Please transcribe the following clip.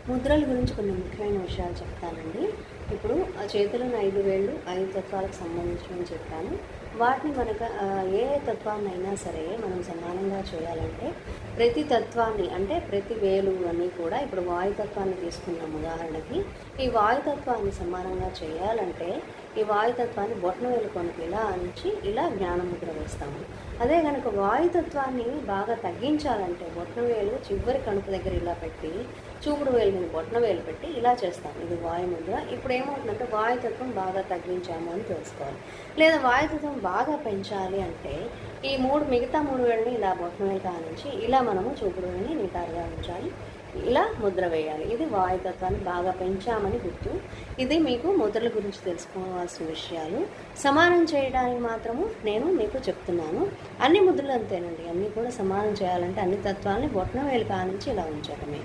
ముద్రల గురించి కొన్ని ముఖ్యమైన విషయాలు చెప్తానండి. ఇప్పుడు ఆ చేతులను 5 వేళ్ళు 5 తత్వాలకు సంబంధించినవి చెప్పాను. వాటిని మనకు ఏ తత్వాన్నైనా సరే మనం సమానంగా చేయాలంటే ప్రతి తత్వాన్ని అంటే ప్రతి వేలు అన్నీ కూడా ఇప్పుడు వాయుతత్వాన్ని తీసుకున్నాం ఉదాహరణకి. ఈ వాయుతత్వాన్ని సమానంగా చేయాలంటే ఈ వాయుతత్వాన్ని బొటనవేలు కొనకి ఇలా అంచి ఇలా జ్ఞానముద్ర వేస్తాము. అదే కనుక వాయుతత్వాన్ని బాగా తగ్గించాలంటే బొటనవేలు చివరి కణుపు దగ్గర ఇలా పెట్టి చూపుడు వేలు మీద బొటనవేలు పెట్టి ఇలా చేస్తాం. ఇది వాయుముద్ర. ఇప్పుడు ఏమవుతుందంటే వాయుతత్వం బాగా తగ్గించాము అని తెలుసుకోవాలి. లేదా వాయుతత్వం బాగా పెంచాలి అంటే ఈ మిగతా 3 వేలని ఇలా బొటనవేలు కానించి ఇలా మనము చూపుడు వేలిని నిటారుగా ఉంచాలి. ఇలా ముద్ర వేయాలి. ఇది వాయుతత్వాన్ని బాగా పెంచామని గుర్తు. ఇది మీకు ముద్రల గురించి తెలుసుకోవాల్సిన విషయాలు. సమానం చేయడానికి మాత్రము నేను మీకు చెప్తున్నాను. అన్ని ముద్రలు అంతేనండి. అన్నీ కూడా సమానం చేయాలంటే అన్ని తత్వాలని బొటనవేలు కానించి ఇలా ఉంచడమే.